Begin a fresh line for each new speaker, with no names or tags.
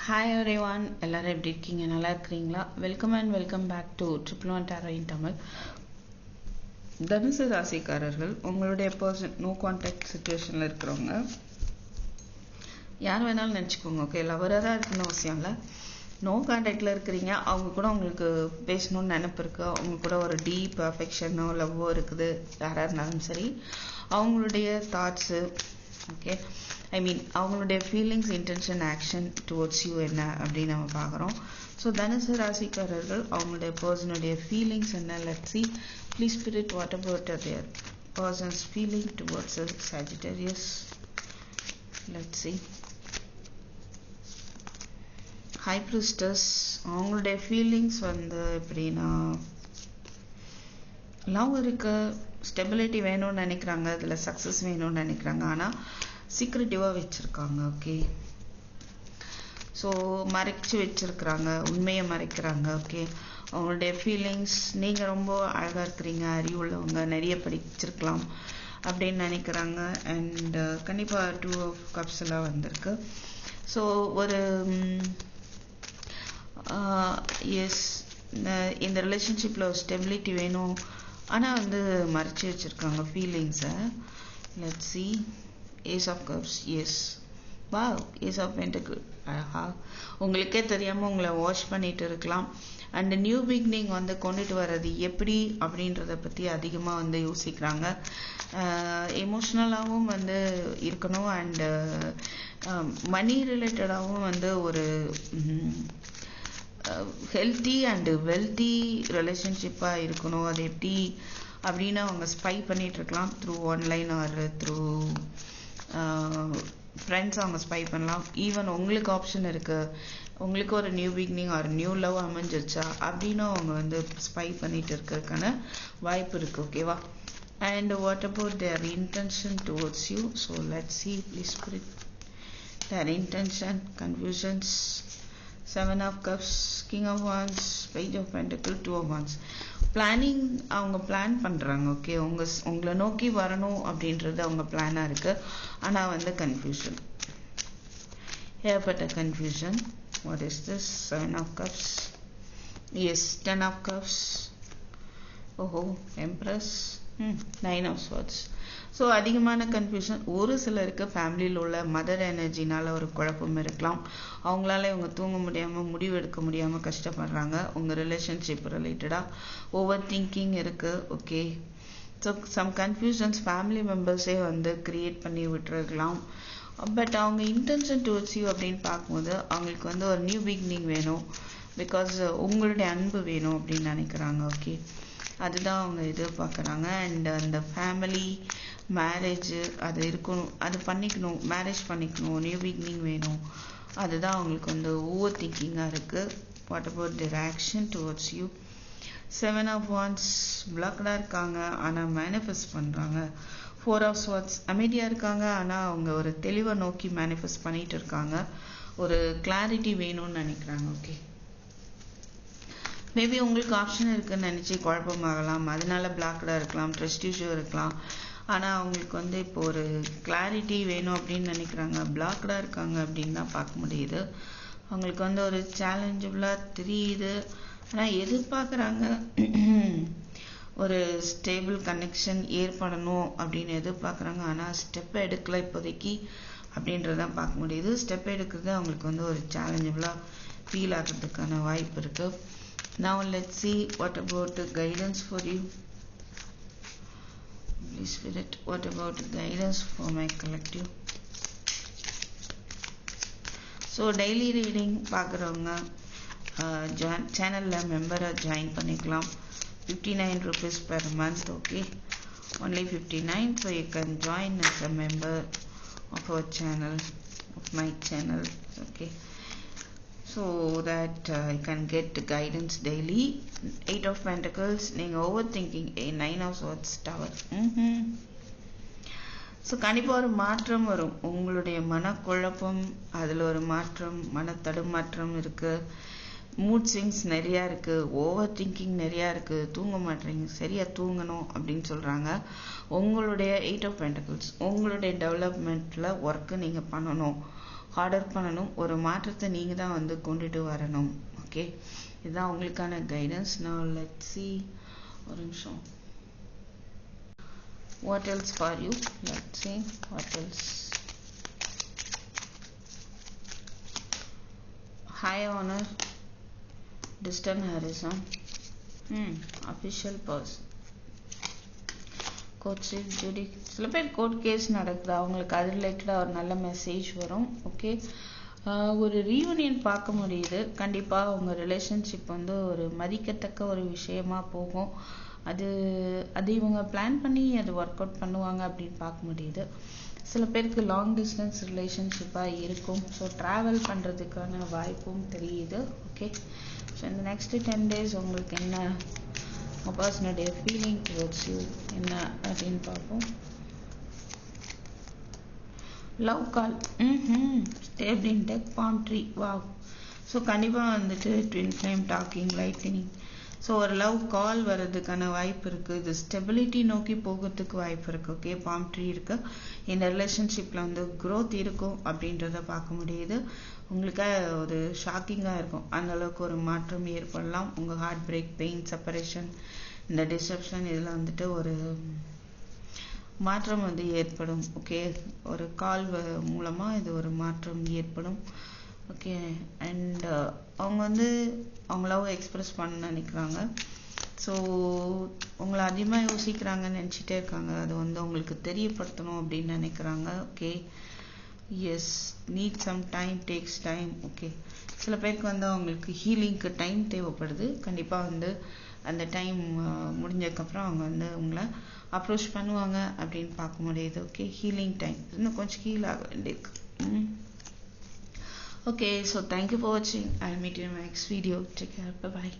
Hi everyone, எல்லாரும் எப்படி இருக்கீங்க? நல்லா இருக்கீங்களா? Welcome and welcome back to triple one tarot in Tamil. தனுசு ராசிக்காரர்கள் உங்களுடைய பர்சன் நோ கான்டாக்ட் சுச்சுவேஷன்ல இருக்கிறவங்க யார் வேணாலும் நினச்சிக்கோங்க. ஓகே, லவராக தான் இருக்குன்னு அவசியம் இல்லை. நோ கான்டாக்டில் இருக்கிறீங்க, அவங்க கூட உங்களுக்கு பேசணும்னு நினைப்பு இருக்குது, அவங்க கூட ஒரு டீப் அஃபெக்ஷனோ லவ்வோ இருக்குது, யாராக இருந்தாலும் சரி. அவங்களுடைய தாட்ஸு, ஓகே, ஐ மீன் அவங்களுடைய feelings, intention, action towards you என்ன அப்படின்னு நம்ம பார்க்குறோம். ஸோ தனுசு ராசிக்காரர்கள் அவங்களுடைய பர்சனுடைய ஃபீலிங்ஸ் என்ன? Let's see. Please spirit, what about their person's feeling towards a Sagittarius? Let's see. High Priestess அவங்களுடைய ஃபீலிங்ஸ் எப்படின்னா, லவ் இருக்கு, ஸ்டெபிலிட்டி வேணும்னு நினைக்கிறாங்க, அதில் சக்ஸஸ் வேணும்னு நினைக்கிறாங்க, ஆனால் சீக்ரெட்டிவாக வச்சுருக்காங்க. ஓகே, ஸோ மறைச்சி வச்சுருக்குறாங்க, உண்மையை மறைக்கிறாங்க. ஓகே, அவங்களுடைய ஃபீலிங்ஸ், நீங்கள் ரொம்ப அழகாக இருக்கிறீங்க, அறிவுள்ளவங்க, நிறைய படிச்சிருக்கலாம் அப்படின்னு நினைக்கிறாங்க. அண்ட் கண்டிப்பாக 2 of Cups எல்லாம் வந்திருக்கு. ஸோ ஒரு எஸ், இந்த ரிலேஷன்ஷிப்பில் ஒரு ஸ்டெபிலிட்டி வேணும், ஆனால் மறைச்சி வச்சுருக்காங்க ஃபீலிங்ஸை. Let's see. Ace of Cups, yes. Wow, Ace of Pentacles. ஆஹா, உங்களுக்கே தெரியாமல் உங்களை வாஷ் பண்ணிட்டு இருக்கலாம். அண்ட் நியூ பிகினிங் கொண்டுட்டு வர்றது எப்படி அப்படின்றத பற்றி அதிகமாக யோசிக்கிறாங்க. எமோஷ்னலாகவும் இருக்கணும், அண்டு மணி ரிலேட்டடாகவும் ஒரு ஹெல்த்தி அண்டு வெல்த்தி ரிலேஷன்ஷிப்பாக இருக்கணும். அது எப்படி அப்படின்னு அவங்க ஸ்பை பண்ணிட்டு இருக்கலாம், through online or through friends அவங்க ஸ்பை பண்ணலாம். ஈவன் உங்களுக்கு ஆப்ஷன் இருக்குது, உங்களுக்கு ஒரு new beginning or new love அமைஞ்சிருச்சா அப்படின்னு அவங்க ஸ்பை பண்ணிட்டு இருக்கிறதுக்கான வாய்ப்பு இருக்குது. ஓகேவா? And what about their intention towards you? So let's see. Please spirit, their intention, confusions. 7 of Cups, King of Wands, Page of Pentacles, 2 of Wands. Planning, அவங்க plan பண்ணுறாங்க. ஓகே, உங்களை நோக்கி வரணும் அப்படின்றது அவங்க பிளானாக இருக்குது, ஆனால் கன்ஃபியூஷன், ஏற்பட்ட confusion. What is this? 7 of Cups, yes, 10 of Cups, ஓஹோ, எம்ப்ரஸ், 9 of Swords. ஸோ அதிகமான கன்ஃபியூஷன். ஒரு சிலருக்கு ஃபேமிலியில் உள்ள மதர் எனர்ஜினால் ஒரு குழப்பம் இருக்கலாம், அவங்களால இவங்க தூங்க முடியாமல், முடிவு எடுக்க முடியாமல் கஷ்டப்படுறாங்க. உங்கள் ரிலேஷன்ஷிப் ரிலேட்டடாக ஓவர் திங்கிங் இருக்குது. Okay, so some confusions family மெம்பர்ஸே க்ரியேட் பண்ணி விட்டுருக்கலாம். பட் அவங்க இன்டென்ஷன் டுவர்ட்ஸ் யூ அப்படின்னு பார்க்கும்போது அவங்களுக்கு ஒரு நியூ பிகினிங் வேணும், பிகாஸ் உங்களுடைய அன்பு வேணும் அப்படின்னு நினைக்கிறாங்க. ஓகே, அதுதான் அவங்க எதிர்பார்க்குறாங்க. அண்ட் அந்த ஃபேமிலி மேரேஜ் அது இருக்கணும், அது பண்ணிக்கணும், மேரேஜ் பண்ணிக்கணும், நியூ பிகினிங் வேணும், அதுதான் அவங்களுக்கு ஓவர் திங்கிங்காக இருக்குது. What about there action towards you? 7 of Wands, பிளாக்டாக இருக்காங்க, ஆனால் மேனிஃபெஸ்ட் பண்ணுறாங்க. 4 of Swords, அமைதியாக இருக்காங்க, ஆனால் அவங்க ஒரு தெளிவை நோக்கி மேனிஃபெஸ்ட் பண்ணிட்டு இருக்காங்க, ஒரு கிளாரிட்டி வேணும்னு நினைக்கிறாங்க. ஓகே, மேபி உங்களுக்கு ஆப்ஷன் இருக்குன்னு நினச்சி குழப்பமாகலாம், அதனால பிளாக்டாக இருக்கலாம், ட்ரஸ்ட் இஷ்யூ இருக்கலாம், ஆனால் அவங்களுக்கு இப்போ ஒரு கிளாரிட்டி வேணும் அப்படின்னு நினைக்கிறாங்க. பிளாக்டாக இருக்காங்க அப்படின்னு தான் பார்க்க முடியுது. அவங்களுக்கு ஒரு சேலஞ்சபிளாக தெரியுது, ஆனால் எதிர்பார்க்குறாங்க ஒரு ஸ்டேபிள் கனெக்ஷன் ஏற்படணும் அப்படின்னு எதிர்பார்க்குறாங்க, ஆனால் ஸ்டெப் எடுக்கலை இப்போதைக்கு அப்படின்றதான் பார்க்க முடியுது. ஸ்டெப் எடுக்கிறது அவங்களுக்கு ஒரு சேலஞ்சபிளாக ஃபீல் ஆகிறதுக்கான வாய்ப்பு இருக்குது. Now let's see, what about the guidance for you? Please spirit, what about guidance for my collective? So daily reading பார்க்குறவங்க சேனலில் மெம்பராக ஜாயின் பண்ணிக்கலாம். 59 rupees per month. Okay, only 59. So you can join as a member of our channel, of my channel. Okay, so that you can get guidance daily. 8 of Pentacles, நீங்கள் over thinking. 9 of Swords, Tower. So கண்டிப்பாக ஒரு மாற்றம் வரும், உங்களுடைய மனக்குழப்பம் அதில் ஒரு மாற்றம், மன தடுமாற்றம் இருக்குது, மூட் ஸ்விங்ஸ் நிறையா இருக்குது, ஓவர் திங்கிங் நிறையா இருக்குது, தூங்க மாட்டேறீங்க, சரியாக தூங்கணும் அப்படின்னு சொல்கிறாங்க. உங்களுடைய 8 of Pentacles, உங்களுடைய டெவலப்மெண்ட்டில் ஒர்க்கு நீங்கள் பண்ணணும், ஹார்ட் ஒர்க் பண்ணணும், ஒரு மாற்றத்தை நீங்கள் தான் வந்து கொண்டுட்டு வரணும். ஓகே, இதுதான் உங்களுக்கான கைடன்ஸ். நான் லெட்ஸ் see ஒரு நிமிஷம். What else for you? Let's see what else. High honor, distant horizon, official person, court Judy. சில பேர் கோர்ட் கேஸ் நடக்குது, அவங்களுக்கு அது ரிலேட்டடாக ஒரு நல்ல மெசேஜ் வரும். ஓகே, ஒரு ரீயூனியன் பார்க்க முடியுது. கண்டிப்பாக உங்கள் ரிலேஷன்ஷிப் வந்து ஒரு மதிக்கத்தக்க ஒரு விஷயமா போகும். அது இவங்க பிளான் பண்ணி அது ஒர்க் அவுட் பண்ணுவாங்க அப்படின்னு பார்க்க முடியுது. சில பேருக்கு லாங் டிஸ்டன்ஸ் ரிலேஷன்ஷிப்பாக இருக்கும். ஸோ ட்ராவல் பண்ணுறதுக்கான வாய்ப்பும் தெரியுது. ஓகே, ஸோ இந்த நெக்ஸ்ட் 10 days உங்களுக்கு என்ன உங்கள் பர்சனுடைய ஃபீலிங் டுவர்ட்ஸ் யூ என்ன அப்படின்னு பார்ப்போம். Love call, stable in deck, palm tree, wow. So கண்டிப்பாக வந்துட்டு twin flame, talking, lightning. So ஒரு லவ் கால் வர்றதுக்கான வாய்ப்பு இருக்குது. இது ஸ்டெபிலிட்டி நோக்கி போகிறதுக்கு வாய்ப்பு இருக்குது. ஓகே, பாம் ட்ரீ இருக்குது. இந்த ரிலேஷன்ஷிப்பில் வந்து க்ரோத் இருக்கும் அப்படின்றத பார்க்க முடியுது. உங்களுக்கு ஒரு ஷாக்கிங்காக இருக்கும், அந்தளவுக்கு ஒரு மாற்றம் ஏற்படலாம். உங்கள் ஹார்ட் பிரேக், பெயின், செப்பரேஷன், இந்த டிசப்ஷன், இதில் வந்துட்டு ஒரு மாற்றம் வந்து ஏற்படும். ஓகே, ஒரு கால் மூலமாக இது ஒரு மாற்றம் ஏற்படும். ஓகே, அண்ட் அவங்க வந்து அவங்க லவ் எக்ஸ்பிரஸ் பண்ண நினைக்கிறாங்க. ஸோ உங்களை அதிகமாக யோசிக்கிறாங்கன்னு நினச்சிட்டே இருக்காங்க. அது வந்து உங்களுக்கு தெரியப்படுத்தணும் அப்படின்னு நினைக்கிறாங்க. Okay, yes, need some time, takes time. Okay, சில பேருக்கு வந்து அவங்களுக்கு ஹீலிங்க்கு டைம் தேவைப்படுது. கண்டிப்பாக வந்து அந்த டைம் முடிஞ்சதுக்கப்புறம் அவங்க வந்து உங்களை அப்ரோச் பண்ணுவாங்க அப்படின்னு பார்க்க முடியுது. ஓகே, ஹீலிங் டைம் இன்னும் கொஞ்சம் ஹீல் ஆக வேண்டியிருக்கு. Okay, so thank you for watching. I'll meet you in my next video. Take care. Bye bye.